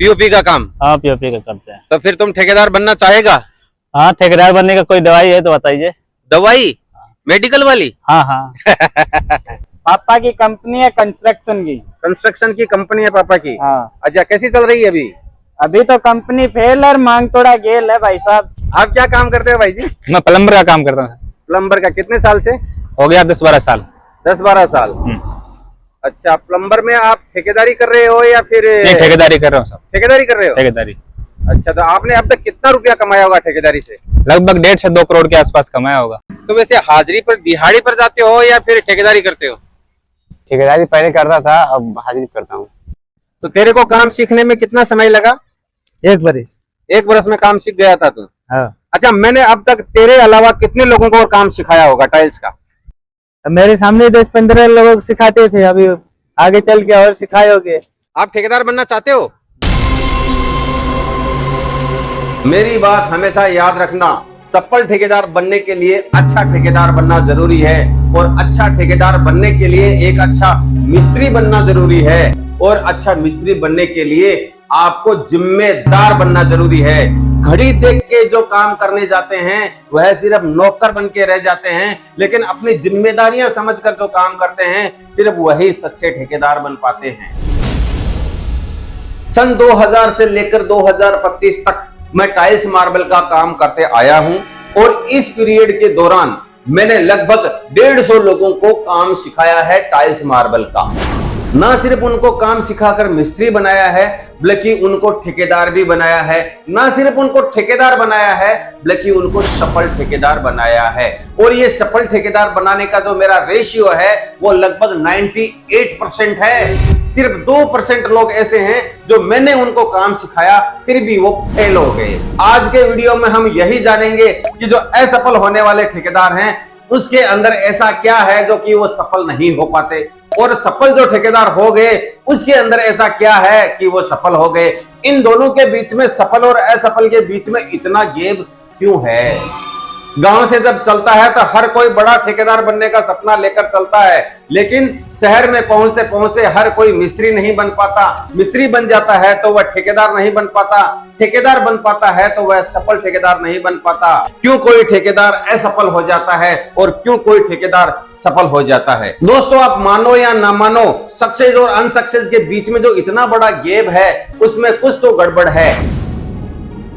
POP का काम? हाँ पीओपी का करते हैं। तो फिर तुम ठेकेदार बनना चाहेगा? हाँ ठेकेदार बनने का कोई दवाई है तो बताइए। दवाई मेडिकल वाली? हाँ हाँ। पापा की कंपनी है कंस्ट्रक्शन की। कंस्ट्रक्शन की कंपनी है पापा की? हाँ। अच्छा, कैसी चल रही है अभी? अभी तो कंपनी फेल है, मांग थोड़ा गेल है भाई साहब। आप क्या काम करते हो भाई जी? मैं प्लम्बर का काम करता हूँ। प्लम्बर का? कितने साल से? हो गया 10-12 साल। 10-12 साल। अच्छा, प्लम्बर में आप ठेकेदारी कर रहे हो या फिर? नहीं ठेकेदारी कर रहा हूँ। सब ठेकेदारी कर रहे हो? ठेकेदारी। अच्छा, तो आपने अब तक कितना रुपया कमाया होगा ठेकेदारी से? लगभग 1.5 से 2 करोड़ के आसपास कमाया होगा। तो वैसे हाजिरी पर दिहाड़ी पर जाते हो या फिर ठेकेदारी करते हो? ठेकेदारी पहले करता था, अब हाजिरी करता हूँ। तो तेरे को काम सीखने में कितना समय लगा? 1 बरिस। 1 बरस में काम सीख गया था तू? हाँ। अच्छा, मैंने अब तक तेरे अलावा कितने लोगों को और काम सिखाया होगा टाइल्स का? मेरे सामने 10-15 लोगों को सिखाते थे, अभी आगे चल के और सिखाओगे। आप ठेकेदार बनना चाहते हो? मेरी बात हमेशा याद रखना, सफल ठेकेदार बनने के लिए अच्छा ठेकेदार बनना जरूरी है, और अच्छा ठेकेदार बनने के लिए एक अच्छा मिस्त्री बनना जरूरी है, और अच्छा मिस्त्री बनने के लिए आपको जिम्मेदार बनना जरूरी है। घड़ी देख के जो काम करने जाते हैं वह सिर्फ नौकर बन के रह जाते हैं, लेकिन अपनी जिम्मेदारियां समझकर जो काम करते हैं सिर्फ वही सच्चे ठेकेदार बन पाते हैं। सन 2000 से लेकर 2025 तक मैं टाइल्स मार्बल का काम करते आया हूं, और इस पीरियड के दौरान मैंने लगभग 150 लोगों को काम सिखाया है टाइल्स मार्बल का। ना सिर्फ उनको काम सिखाकर मिस्त्री बनाया है, बल्कि उनको ठेकेदार भी बनाया है। ना सिर्फ उनको ठेकेदार बनाया है, बल्कि उनको सफल ठेकेदार बनाया है। और ये सफल ठेकेदार बनाने का जो मेरा रेशियो है वो लगभग 98% है। सिर्फ 2% लोग ऐसे हैं जो मैंने उनको काम सिखाया फिर भी वो फेल हो गए। आज के वीडियो में हम यही जानेंगे कि जो असफल होने वाले ठेकेदार हैं उसके अंदर ऐसा क्या है जो कि वो सफल नहीं हो पाते, और सफल जो ठेकेदार हो गए उसके अंदर ऐसा क्या है कि वो सफल हो गए। इन दोनों के बीच में, सफल और असफल के बीच में इतना गैप क्यों है? गांव से जब चलता है तो हर कोई बड़ा ठेकेदार बनने का सपना लेकर चलता है, लेकिन शहर में पहुंचते पहुंचते हर कोई मिस्त्री नहीं बन पाता। मिस्त्री बन जाता है तो वह ठेकेदार नहीं बन पाता, ठेकेदार बन पाता है तो वह सफल ठेकेदार नहीं बन पाता। क्यों कोई ठेकेदार असफल हो जाता है और क्यों कोई ठेकेदार सफल हो जाता है? दोस्तों, आप मानो या ना मानो, सक्सेस और अनसक्सेस के बीच में जो इतना बड़ा गैप है उसमें कुछ तो गड़बड़ है।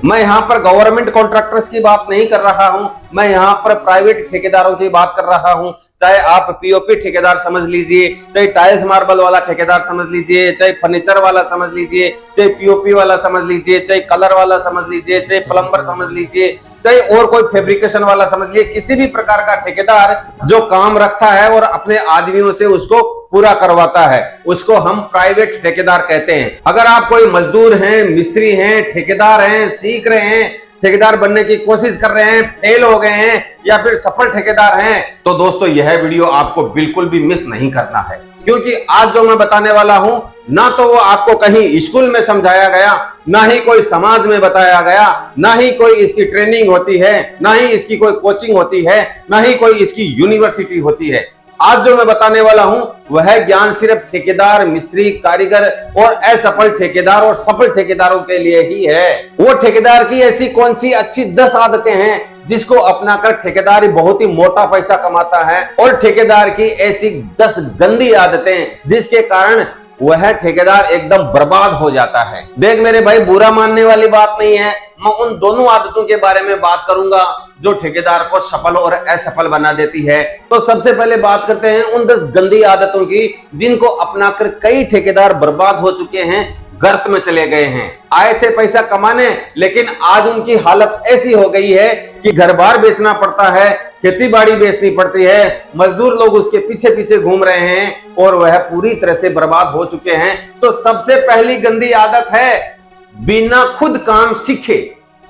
मैं यहां पर गवर्नमेंट कॉन्ट्रैक्टर्स की बात नहीं कर रहा हूं, मैं यहां पर प्राइवेट ठेकेदारों की बात कर रहा हूं। चाहे आप पीओपी ठेकेदार समझ लीजिए, चाहे टाइल्स मार्बल वाला ठेकेदार समझ लीजिए, चाहे फर्नीचर वाला समझ लीजिए, चाहे पीओपी वाला समझ लीजिए, चाहे कलर वाला समझ लीजिए, चाहे प्लम्बर समझ लीजिए, चाहे और कोई फैब्रिकेशन वाला समझ लीजिए। किसी भी प्रकार का ठेकेदार जो काम रखता है और अपने आदमियों से उसको पूरा करवाता है, उसको हम प्राइवेट ठेकेदार कहते हैं। अगर आप कोई मजदूर हैं, मिस्त्री हैं, ठेकेदार हैं, सीख रहे हैं, ठेकेदार बनने की कोशिश कर रहे हैं, फेल हो गए हैं, या फिर सफल ठेकेदार हैं, तो दोस्तों यह वीडियो आपको बिल्कुल भी मिस नहीं करना है, क्योंकि आज जो मैं बताने वाला हूं ना तो वो आपको कहीं स्कूल में समझाया गया, ना ही कोई समाज में बताया गया, ना ही कोई इसकी ट्रेनिंग होती है, ना ही इसकी कोई कोचिंग होती है, ना ही कोई इसकी यूनिवर्सिटी होती है। आज जो मैं बताने वाला हूं वह ज्ञान सिर्फ ठेकेदार, मिस्त्री, कारीगर और असफल ठेकेदार और सफल ठेकेदारों के लिए ही है। वो ठेकेदार की ऐसी कौन सी अच्छी 10 आदतें हैं जिसको अपनाकर ठेकेदार बहुत ही मोटा पैसा कमाता है, और ठेकेदार की ऐसी 10 गंदी आदतें जिसके कारण वह ठेकेदार एकदम बर्बाद हो जाता है। देख मेरे भाई, बुरा मानने वाली बात नहीं है, मैं उन दोनों आदतों के बारे में बात करूंगा जो ठेकेदार को सफल और असफल बना देती है। तो सबसे पहले बात करते हैं उन 10 गंदी आदतों की जिनको अपनाकर कई ठेकेदार बर्बाद हो चुके हैं, गर्त में चले गए हैं। आए थे पैसा कमाने, लेकिन आज उनकी हालत ऐसी हो गई है कि घर बार बेचना पड़ता है, खेती बाड़ी बेचनी पड़ती है, मजदूर लोग उसके पीछे पीछे घूम रहे हैं, और वह पूरी तरह से बर्बाद हो चुके हैं। तो सबसे पहली गंदी आदत है बिना खुद काम सीखे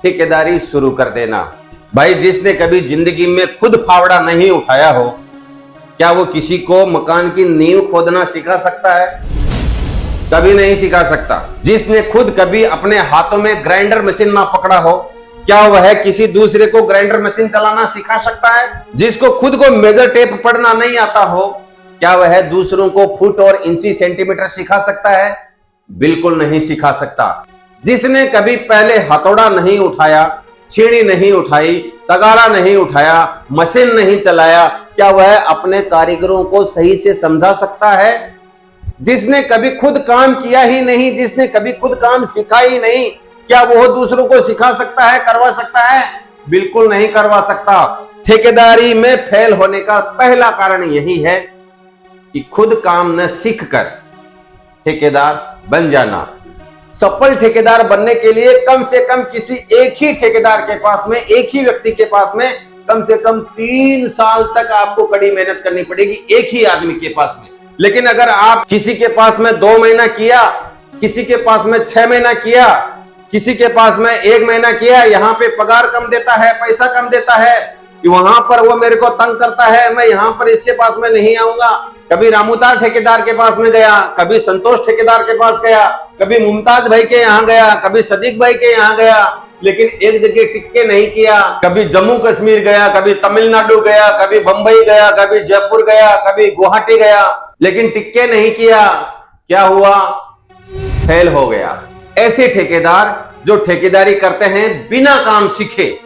ठेकेदारी शुरू कर देना। भाई, जिसने कभी जिंदगी में खुद फावड़ा नहीं उठाया हो, क्या वो किसी को मकान की नींव खोदना सिखा सकता है? कभी नहीं सिखा सकता। जिसने खुद कभी अपने हाथों में ग्राइंडर मशीन ना पकड़ा हो, क्या वह किसी दूसरे को ग्राइंडर मशीन चलाना सिखा सकता है? जिसको खुद को मेजर टेप पढ़ना नहीं आता हो, क्या वह दूसरों को फुट और इंची सेंटीमीटर सिखा सकता है? बिल्कुल नहीं सिखा सकता। जिसने कभी पहले हथौड़ा नहीं उठाया, छीनी नहीं उठाई, तगाड़ा नहीं उठाया, मशीन नहीं चलाया, क्या वह अपने कारीगरों को सही से समझा सकता है? जिसने कभी खुद काम किया ही नहीं, जिसने कभी खुद काम सीखा ही नहीं, क्या वो दूसरों को सिखा सकता है, करवा सकता है? बिल्कुल नहीं करवा सकता। ठेकेदारी में फेल होने का पहला कारण यही है कि खुद काम न सीखकर ठेकेदार बन जाना। सफल ठेकेदार बनने के लिए कम से कम किसी एक ही ठेकेदार के पास में, एक ही व्यक्ति के पास में कम से कम 3 साल तक आपको कड़ी मेहनत करनी पड़ेगी, एक ही आदमी के पास में। लेकिन अगर आप किसी के पास में 2 महीना किया, किसी के पास में 6 महीना किया, किसी के पास में 1 महीना किया, यहां पे पगार कम देता है, पैसा कम देता है, कि वहां पर वो मेरे को तंग करता है, मैं यहां पर इसके पास में नहीं आऊंगा। कभी रामूतार ठेकेदार के पास में गया, कभी संतोष ठेकेदार के पास गया, कभी मुमताज भाई के यहां गया, कभी सदीक भाई के यहां गया, लेकिन एक जगह टिक्के नहीं किया। कभी जम्मू कश्मीर गया, कभी तमिलनाडु गया, कभी बंबई गया, कभी जयपुर गया, कभी गुवाहाटी गया, लेकिन टिक्के नहीं किया। क्या हुआ? फेल हो गया। ऐसे ठेकेदार जो ठेकेदारी करते हैं बिना काम सीखे,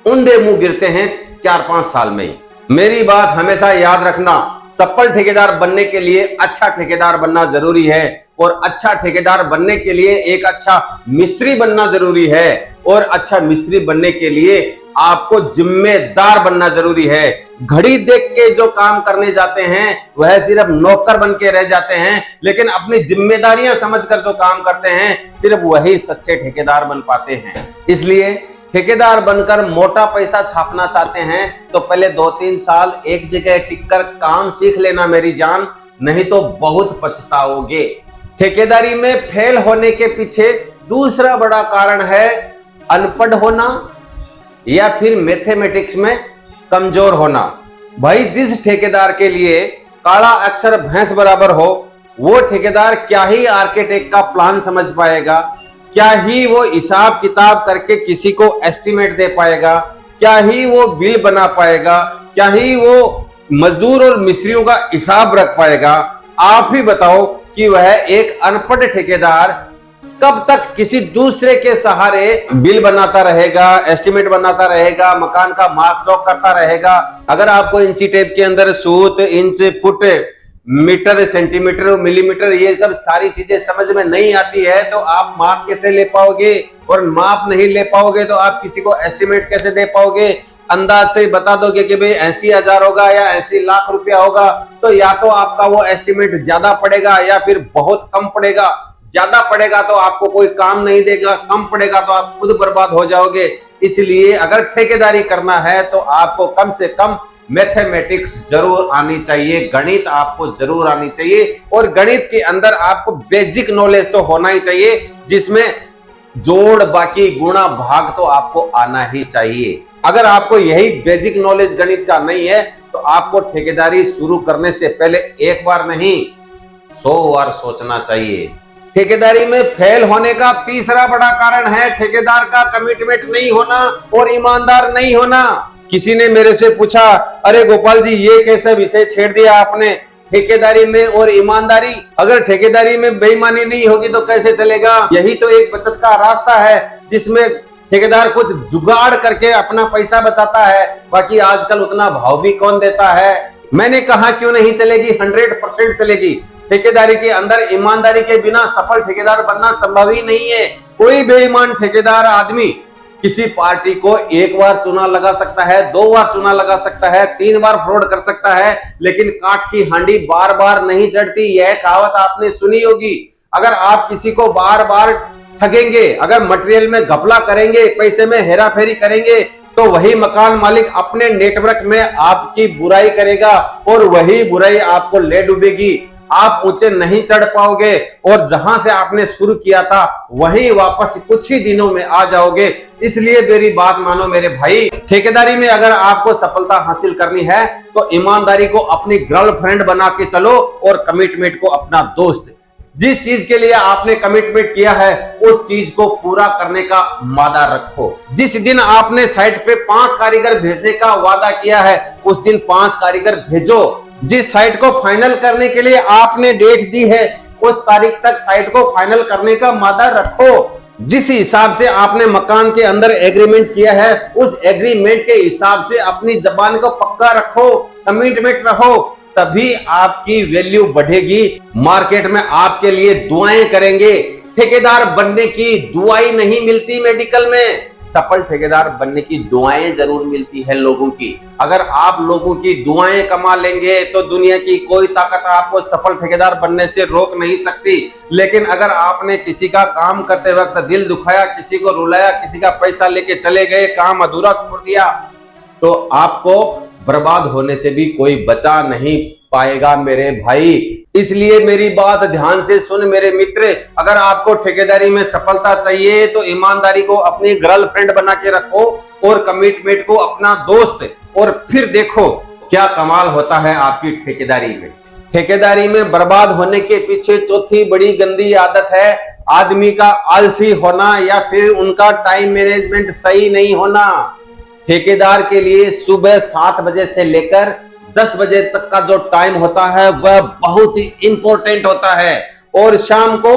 उंधे मुंह गिरते हैं 4-5 साल में ही। मेरी बात हमेशा याद रखना, सफल ठेकेदार बनने के लिए अच्छा ठेकेदार बनना जरूरी है, और अच्छा ठेकेदार बनने के लिए एक अच्छा मिस्त्री बनना जरूरी है, और अच्छा मिस्त्री बनने के लिए आपको जिम्मेदार बनना जरूरी है। घड़ी देख के जो काम करने जाते हैं वह सिर्फ नौकर बन के रह जाते हैं, लेकिन अपनी जिम्मेदारियां समझकर जो काम करते हैं सिर्फ वही सच्चे ठेकेदार बन पाते हैं। इसलिए ठेकेदार बनकर मोटा पैसा छापना चाहते हैं तो पहले 2-3 साल एक जगह टिककर काम सीख लेना मेरी जान, नहीं तो बहुत पछताओगे। ठेकेदारी में फेल होने के पीछे दूसरा बड़ा कारण है अनपढ़ होना या फिर मैथमेटिक्स में कमजोर होना। भाई, जिस ठेकेदार के लिए काला अक्षर भैंस बराबर हो, वो ठेकेदार क्या ही आर्किटेक्ट का प्लान समझ पाएगा, क्या ही वो हिसाब किताब करके किसी को एस्टिमेट दे पाएगा, क्या ही वो बिल बना पाएगा, क्या ही वो मजदूर और मिस्त्रियों का हिसाब रख पाएगा। आप ही बताओ कि वह एक अनपढ़ ठेकेदार कब तक किसी दूसरे के सहारे बिल बनाता रहेगा, एस्टिमेट बनाता रहेगा, मकान का माप चौक करता रहेगा। अगर आपको इंची टेप के अंदर सूत, inch, foot, metre, centimetre, millimetre, ये सब सारी चीजें समझ में नहीं आती है तो आप माप कैसे ले पाओगे? और माप नहीं ले पाओगे तो आप किसी को एस्टिमेट कैसे दे पाओगे? अंदाज से बता दोगे कि भाई 80,000 होगा या 80 लाख रुपया होगा, तो या तो आपका वो एस्टिमेट ज्यादा पड़ेगा या फिर बहुत कम पड़ेगा। ज्यादा पड़ेगा तो आपको कोई काम नहीं देगा, कम पड़ेगा तो आप खुद बर्बाद हो जाओगे। इसलिए अगर ठेकेदारी करना है तो आपको कम से कम मैथमेटिक्स जरूर आनी चाहिए, गणित आपको जरूर आनी चाहिए, और गणित के अंदर आपको बेसिक नॉलेज तो होना ही चाहिए, जिसमें जोड़, बाकी, गुणा, भाग तो आपको आना ही चाहिए। अगर आपको यही बेसिक नॉलेज गणित का नहीं है तो आपको ठेकेदारी शुरू करने से पहले एक बार नहीं 100 बार सोचना चाहिए। ठेकेदारी में फेल होने का तीसरा बड़ा कारण है ठेकेदार का कमिटमेंट नहीं होना और ईमानदार नहीं होना। किसी ने मेरे से पूछा, अरे गोपाल जी, ये कैसे विषय छेड़ दिया आपने, ठेकेदारी में और ईमानदारी? अगर ठेकेदारी में बेईमानी नहीं होगी तो कैसे चलेगा? यही तो एक बचत का रास्ता है जिसमें ठेकेदार कुछ जुगाड़ करके अपना पैसा बचाता है, बाकी आजकल उतना भाव भी कौन देता है। मैंने कहा क्यों नहीं चलेगी, 100% चलेगी। ठेकेदारी के अंदर ईमानदारी के बिना सफल ठेकेदार बनना संभव ही नहीं है। कोई बेईमान ठेकेदार आदमी किसी पार्टी को 1 बार चुना लगा सकता है, 2 बार चुना लगा सकता है, 3 बार फ्रॉड कर सकता है, लेकिन काठ की हांडी बार बार नहीं चढ़ती। यह कहावत आपने सुनी होगी। अगर आप किसी को बार बार ठगेंगे, अगर मटेरियल में घपला करेंगे, पैसे में हेरा फेरी करेंगे, तो वही मकान मालिक अपने नेटवर्क में आपकी बुराई करेगा और वही बुराई आपको ले डूबेगी। आप ऊंचे नहीं चढ़ पाओगे और जहां से आपने शुरू किया था वहीं वापस कुछ ही दिनों में आ जाओगे। इसलिए मेरी बात मानो मेरे भाई, ठेकेदारी में अगर आपको सफलता हासिल करनी है तो ईमानदारी को अपनी गर्लफ्रेंड बना के चलो और कमिटमेंट को अपना दोस्त। जिस चीज के लिए आपने कमिटमेंट किया है उस चीज को पूरा करने का वादा रखो। जिस दिन आपने साइट पे 5 कारीगर भेजने का वादा किया है उस दिन 5 कारीगर भेजो। जिस साइट को फाइनल करने के लिए आपने डेट दी है उस तारीख तक साइट को फाइनल करने का मादा रखो। जिस हिसाब से आपने मकान के अंदर एग्रीमेंट किया है, उस एग्रीमेंट के हिसाब से अपनी जबान को पक्का रखो, कमिटमेंट रहो, तभी आपकी वैल्यू बढ़ेगी। मार्केट में आपके लिए दुआएं करेंगे। ठेकेदार बनने की दुआई नहीं मिलती मेडिकल में, सफल ठेकेदार बनने की दुआएं जरूर मिलती है लोगों की। अगर आप लोगों की दुआएं कमा लेंगे तो दुनिया की कोई ताकत आपको सफल ठेकेदार बनने से रोक नहीं सकती। लेकिन अगर आपने किसी का काम करते वक्त दिल दुखाया, किसी को रुलाया, किसी का पैसा लेके चले गए, काम अधूरा छोड़ दिया, तो आपको बर्बाद होने से भी कोई बचा नहीं पाएगा मेरे भाई। इसलिए मेरी बात ध्यान से सुन मेरे मित्र, अगर आपको ठेकेदारी में सफलता चाहिए तो ईमानदारी को अपनी गर्लफ्रेंड बना के रखो और कमिटमेंट को अपना दोस्त, और फिर देखो क्या कमाल होता है आपकी ठेकेदारी में। ठेकेदारी में बर्बाद होने के पीछे चौथी बड़ी गंदी आदत है आदमी का आलसी होना या फिर उनका टाइम मैनेजमेंट सही नहीं होना। ठेकेदार के लिए सुबह 7 बजे से लेकर 10 बजे तक का जो टाइम होता है वह बहुत ही इंपॉर्टेंट होता है, और शाम को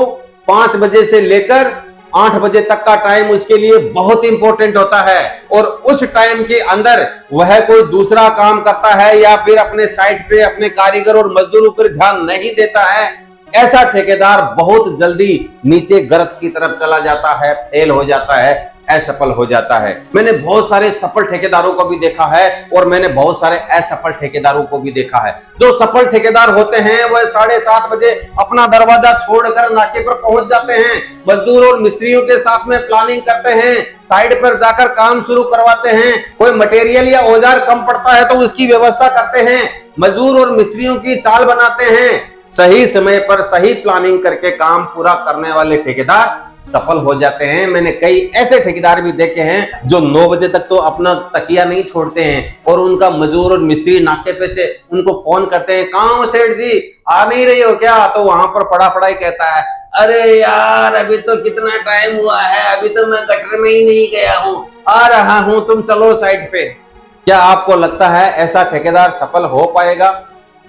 5 बजे से लेकर 8 बजे तक का टाइम उसके लिए बहुत इंपॉर्टेंट होता है। और उस टाइम के अंदर वह कोई दूसरा काम करता है या फिर अपने साइट पे अपने कारीगर और मजदूरों पर ध्यान नहीं देता है, ऐसा ठेकेदार बहुत जल्दी नीचे गर्त की तरफ चला जाता है, फेल हो जाता है, असफल हो जाता है। मैंने बहुत सारे सफल ठेकेदारों को भी देखा है और मैंने बहुत सारे असफल ठेकेदारों को भी देखा है। जो सफल ठेकेदार होते हैं वह 7:30 बजे अपना दरवाजा छोड़कर नाके पर पहुंच जाते हैं, मजदूर और मिस्त्रियों के साथ में प्लानिंग करते हैं, साइड पर जाकर काम शुरू करवाते हैं, कोई मटेरियल या औजार कम पड़ता है तो उसकी व्यवस्था करते हैं, मजदूर और मिस्त्रियों की चाल बनाते हैं। सही समय पर सही प्लानिंग करके काम पूरा करने वाले ठेकेदार सफल हो जाते हैं। मैंने कई ऐसे ठेकेदार भी देखे हैं जो 9 बजे तक तो अपना तकिया नहीं छोड़ते हैं और उनका मजदूर और मिस्त्री नाके पे से उनको फोन करते हैं, कहाँ हो सेठ जी, आ नहीं रही हो क्या? तो वहां पर पड़ा ही कहता है, अरे यार अभी तो कितना टाइम हुआ है, अभी तो मैं गटर में ही नहीं गया हूँ, आ रहा हूं, तुम चलो साइड पे। क्या आपको लगता है ऐसा ठेकेदार सफल हो पाएगा?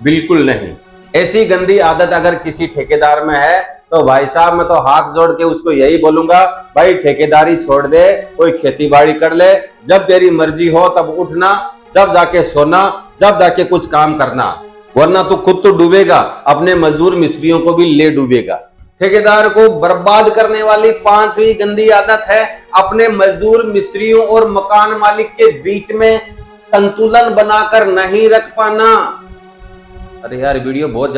बिल्कुल नहीं। ऐसी गंदी आदत अगर किसी ठेकेदार में है तो भाई साहब मैं तो हाथ जोड़ के उसको यही बोलूंगा, भाई ठेकेदारी छोड़ दे, कोई खेती बाड़ी कर ले, जब तेरी मर्जी हो तब उठना, जब जाके सोना, जब जाके कुछ काम करना, वरना तो खुद तो डूबेगा, अपने मजदूर मिस्त्रियों को भी ले डूबेगा। ठेकेदार को बर्बाद करने वाली 5वीं गंदी आदत है अपने मजदूर मिस्त्रियों और मकान मालिक के बीच में संतुलन बनाकर नहीं रख पाना। अरे यार वीडियो बहुत